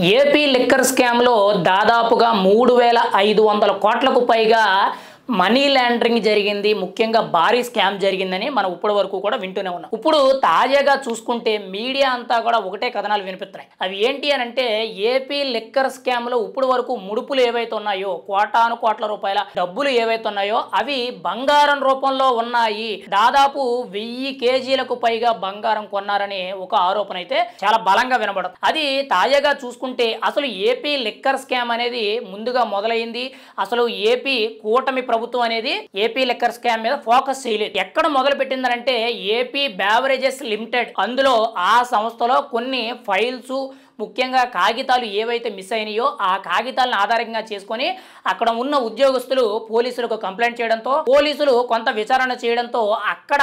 AP liquor స్కామ్‌లో దాదాపుగా 3,500 కోట్లకు పైగా మనీ లాండరింగ్ జరిగింది. ముఖ్యంగా భారీ స్కామ్ జరిగిందని మనం ఇప్పటి వరకు కూడా వింటూనే ఉన్నాం. ఇప్పుడు తాజాగా చూసుకుంటే మీడియా అంతా కూడా ఒకటే కథనాలు వినిపిస్తున్నాయి. అవి ఏంటి అనంటే ఏపీ లిక్కర్ స్కామ్‌లో ఇప్పటి వరకు ముడుపులు ఏవైతే ఉన్నాయో కోటాను కోట్ల రూపాయల డబ్బులు ఏవైతే ఉన్నాయో అవి బంగారం రూపంలో ఉన్నాయి. దాదాపు 1000 కేజీలకు పైగా బంగారం కొన్నారని ఒక ఆరోపణ అయితే చాలా బలంగా వినబడుతుంది. అది తాజాగా చూసుకుంటే అసలు ఏపీ లిక్కర్ స్కామ్ అనేది ముందుగా మొదలైంది. అసలు ఏపీ కూటమి ప్రభుత్వం అనేది ఏపీ లిక్కర్ స్కామ్ మీద ఫోకస్ చేయలేదు. ఎక్కడ మొదలు పెట్టిందనంటే ఏపీ బ్యావరేజెస్ లిమిటెడ్, అందులో ఆ సంస్థలో కొన్ని ఫైల్స్ ముఖ్యంగా కాగితాలు ఏవైతే మిస్ అయినాయో ఆ కాగితాలను ఆధారంగా చేసుకొని అక్కడ ఉన్న ఉద్యోగస్తులు పోలీసులకు కంప్లైంట్ చేయడంతో పోలీసులు కొంత విచారణ చేయడంతో అక్కడ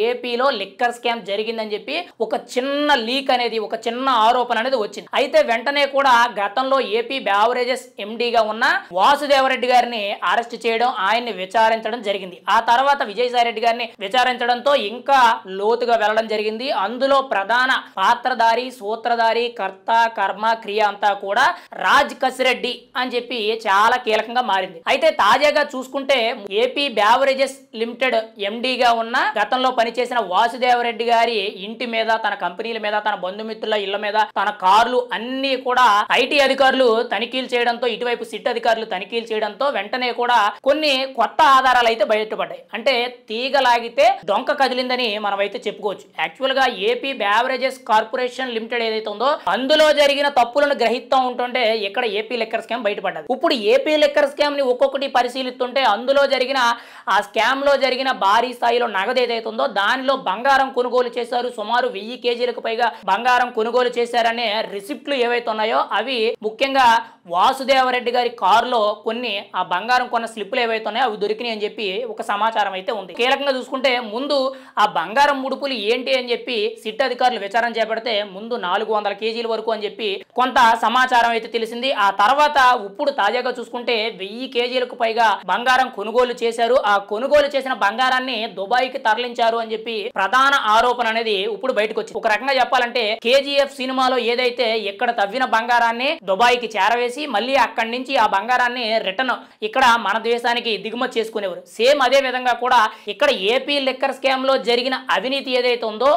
ఏపీలో లిక్కర్ స్కామ్ జరిగిందని చెప్పి ఒక చిన్న లీక్ అనేది, ఒక చిన్న ఆరోపణ అనేది వచ్చింది. అయితే వెంటనే కూడా గతంలో ఏపీ బ్యావరేజెస్ ఎండీగా ఉన్న వాసుదేవరెడ్డి గారిని అరెస్ట్ చేయడం, ఆయన్ని విచారించడం జరిగింది. ఆ తర్వాత విజయసాయి రెడ్డి గారిని విచారించడంతో ఇంకా లోతుగా వెళ్ళడం జరిగింది. అందులో ప్రధాన పాత్రధారి, సూత్రధారి, కర్త, కర్మ, క్రియ అంతా కూడా రాజ్ కసిరెడ్డి అని చెప్పి చాలా కీలకంగా మారింది. అయితే తాజాగా చూసుకుంటే ఏపీ బ్యావరేజెస్ లిమిటెడ్ ఎండీగా ఉన్న గతంలో పనిచేసిన వాసుదేవరెడ్డి గారి ఇంటి మీద, తన కంపెనీల మీద, తన బంధుమిత్రుల ఇళ్ల మీద, తన కార్లు అన్ని కూడా ఐటీ అధికారులు తనిఖీలు చేయడంతో, ఇటువైపు సిట్ అధికారులు తనిఖీలు చేయడంతో వెంటనే కూడా కొన్ని కొత్త ఆధారాలు అయితే బయటపడ్డాయి. అంటే తీగలాగితే డొంక కదిలిందని మనం అయితే చెప్పుకోవచ్చు. యాక్చువల్ గా ఏపీ బ్యావరేజెస్ కార్పొరేషన్ లిమిటెడ్ ఏదైతే ఉందో అందులో జరిగిన తప్పులను గ్రహిస్తూ ఉంటుంటే ఇక్కడ ఏపీ లిక్కర్ స్కామ్ బయటపడ్డది. ఇప్పుడు ఏపీ లిక్కర్ స్కామ్ ని ఒక్కొక్కటి పరిశీలిస్తుంటే అందులో జరిగిన ఆ స్కామ్ లో జరిగిన భారీ స్థాయిలో నగదు ఏదైతే ఉందో దానిలో బంగారం కొనుగోలు చేశారు. సుమారు 1000 కేజీలకు పైగా బంగారం కొనుగోలు చేశారనే రిసిప్ట్లు ఏవైతే ఉన్నాయో అవి ముఖ్యంగా వాసుదేవరెడ్డి గారి కారులో కొన్ని ఆ బంగారం కొన్న స్లిప్లు ఏవైతే ఉన్నాయో అవి దొరికినాయి అని చెప్పి ఒక సమాచారం అయితే ఉంది. కీలకంగా చూసుకుంటే ముందు ఆ బంగారం ముడుపులు ఏంటి అని చెప్పి సిట్ అధికారులు విచారణ చేపడితే ముందు 400 కేజీల వరకు అని చెప్పి కొంత సమాచారం అయితే తెలిసింది. ఆ తర్వాత ఇప్పుడు తాజాగా చూసుకుంటే 1000 కేజీలకు పైగా బంగారం కొనుగోలు చేశారు. ఆ కొనుగోలు చేసిన బంగారాన్ని దుబాయ్కి తరలించారు అని చెప్పి ప్రధాన ఆరోపణ అనేది ఇప్పుడు బయటకు వచ్చింది. ఒక రకంగా చెప్పాలంటే కేజీఎఫ్ సినిమాలో ఏదైతే ఇక్కడ తవ్విన బంగారాన్ని దుబాయ్కి చేరవేసి మళ్ళీ అక్కడి నుంచి ఆ బంగారాన్ని రిటర్న్ ఇక్కడ మన దేశానికి దిగుమతి చేసుకునేవారు. సేమ్ అదే విధంగా కూడా ఇక్కడ ఏపీ లిక్కర్ స్కామ్ లో జరిగిన అవినీతి ఏదైతే ఉందో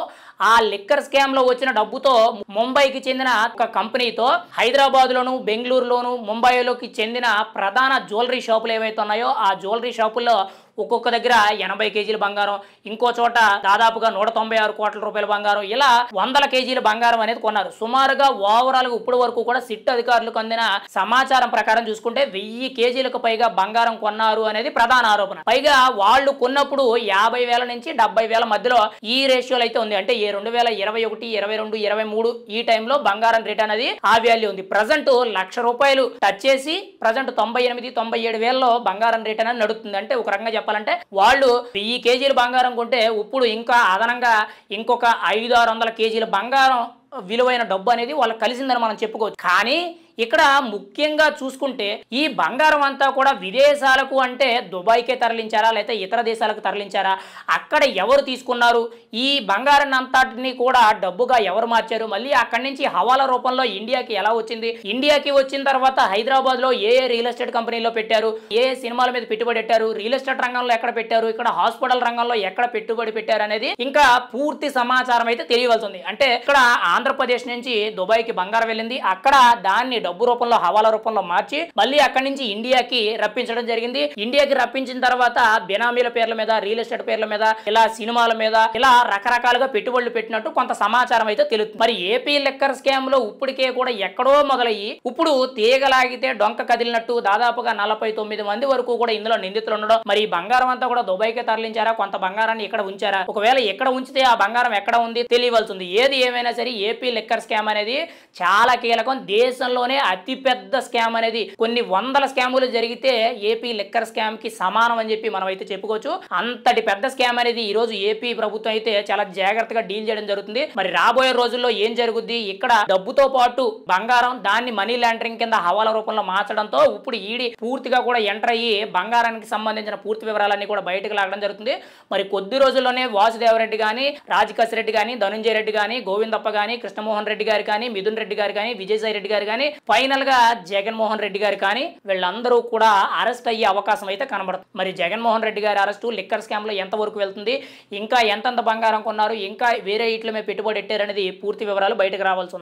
ఆ లిక్కర్ స్కామ్ లో వచ్చిన డబ్బుతో ముంబైకి చెందిన ఒక కంపెనీతో హైదరాబాద్ లోను, బెంగళూరులోను, ముంబైలోకి చెందిన ప్రధాన జ్యువెలరీ షాపులు ఏవైతే ఉన్నాయో ఆ జ్యువెలరీ షాపుల్లో ఒక్కొక్క దగ్గర 80 కేజీల బంగారం, ఇంకో చోట దాదాపుగా 196 కోట్ల రూపాయల బంగారం, ఇలా 100 కేజీల బంగారం అనేది కొన్నారు. సుమారుగా ఓవరాల్ గా ఇప్పటి వరకు కూడా సిట్ అధికారులకు అందిన సమాచారం ప్రకారం చూసుకుంటే 1000 కేజీలకు పైగా బంగారం కొన్నారు అనేది ప్రధాన ఆరోపణ. పైగా వాళ్ళు కొన్నప్పుడు 50,000 నుంచి 70,000 మధ్యలో ఈ రేషియోలు అయితే ఉంది. అంటే 2021, 22, 23 ఈ టైంలో బంగారం రేట్ అనేది ఆ వాల్యూ ఉంది. ప్రజెంట్ ₹1,00,000 టచ్ చేసి ప్రజెంట్ 98-97,000లో బంగారం రేట్ అనేది నడుస్తుంది. అంటే ఒక రకంగా చెప్పాలంటే వాళ్ళు 1000 కేజీల బంగారం కొంటే ఇప్పుడు ఇంకా అదనంగా ఇంకొక 500-600 కేజీల బంగారం విలువైన డబ్బు అనేది వాళ్ళకి కలిసిందని మనం చెప్పుకోవచ్చు. కానీ ఇక్కడ ముఖ్యంగా చూసుకుంటే ఈ బంగారం అంతా కూడా విదేశాలకు అంటే దుబాయ్కే తరలించారా లేకపోతే ఇతర దేశాలకు తరలించారా, అక్కడ ఎవరు తీసుకున్నారు, ఈ బంగారాన్ని అంతటిని కూడా డబ్బుగా ఎవరు మార్చారు, మళ్ళీ అక్కడి నుంచి హవాలా రూపంలో ఇండియాకి ఎలా వచ్చింది, ఇండియాకి వచ్చిన తర్వాత హైదరాబాద్ లో ఏ రియల్ ఎస్టేట్ కంపెనీలో పెట్టారు, ఏ సినిమాల మీద పెట్టుబడి పెట్టారు, రియల్ ఎస్టేట్ రంగంలో ఎక్కడ పెట్టారు, ఇక్కడ హాస్పిటల్ రంగంలో ఎక్కడ పెట్టుబడి పెట్టారు అనేది ఇంకా పూర్తి సమాచారం అయితే తెలియవలసి ఉంది. అంటే ఇక్కడ ఆంధ్రప్రదేశ్ నుంచి దుబాయ్కి బంగారం వెళ్ళింది, అక్కడ దాన్ని డబ్బు రూపంలో హవాలా రూపంలో మార్చి మళ్ళీ అక్కడి నుంచి ఇండియాకి రప్పించడం జరిగింది. ఇండియాకి రప్పించిన తర్వాత బినామీల పేర్ల మీద, రియల్ ఎస్టేట్ పేర్ల మీద, ఇలా సినిమాల మీద, ఇలా రకరకాలుగా పెట్టుబడులు పెట్టినట్టు కొంత సమాచారం అయితే తెలుస్తుంది. మరి ఏపీ లిక్కర్ స్కామ్ లో ఇప్పటికే కూడా ఎక్కడో మొదలయ్యి ఇప్పుడు తీగలాగితే డొంక కదిలినట్టు దాదాపుగా 49 మంది వరకు కూడా ఇందులో నిందితులు ఉండడం, మరి ఈ బంగారం అంతా కూడా దుబాయ్కే తరలించారా, కొంత బంగారాన్ని ఇక్కడ ఉంచారా, ఒకవేళ ఎక్కడ ఉంచితే ఆ బంగారం ఎక్కడ ఉంది తెలియవలసింది. ఏది ఏమైనా సరే ఏపీ లిక్కర్ స్కామ్ అనేది చాలా కీలకం. దేశంలోనే అతిపెద్ద స్కామ్ అనేది కొన్ని వందల స్కాములు జరిగితే ఏపీ లిక్కర్ స్కామ్ కి సమానం అని చెప్పి మనం అయితే చెప్పుకోవచ్చు. అంతటి పెద్ద స్కామ్ అనేది ఈ రోజు ఏపీ ప్రభుత్వం అయితే చాలా జాగ్రత్తగా డీల్ చేయడం జరుగుతుంది. మరి రాబోయే రోజుల్లో ఏం జరుగుద్ది, ఇక్కడ డబ్బుతో పాటు బంగారం దాన్ని మనీ లాండరింగ్ కింద హవాలా రూపంలో మార్చడంతో ఇప్పుడు ఈడీ పూర్తిగా కూడా ఎంటర్ అయ్యి బంగారానికి సంబంధించిన పూర్తి వివరాలన్నీ కూడా బయటకు లాగడం జరుగుతుంది. మరి కొద్ది రోజుల్లోనే వాసుదేవరెడ్డి గాని, రాజకసిరెడ్డి గాని, ధనుంజయ రెడ్డి గాని, గోవిందప్ప గాని, కృష్ణమోహన్ రెడ్డి గారు కానీ, మిథున్ రెడ్డి గారు కానీ, విజయసాయి రెడ్డి గారు కానీ ఫైనల్ గా జగన్మోహన్ రెడ్డి గారు కానీ వీళ్ళందరూ కూడా అరెస్ట్ అయ్యే అవకాశం అయితే కనబడుతుంది. మరి జగన్మోహన్ రెడ్డి గారి అరెస్టు లిక్కర్ స్కామ్ లో ఎంత వరకు వెళ్తుంది, ఇంకా ఎంతెంత బంగారం కొన్నారు, ఇంకా వేరే ఇట్ల మీద పెట్టుబడి పెట్టారనేది పూర్తి వివరాలు బయటకు రావాల్సి ఉంది.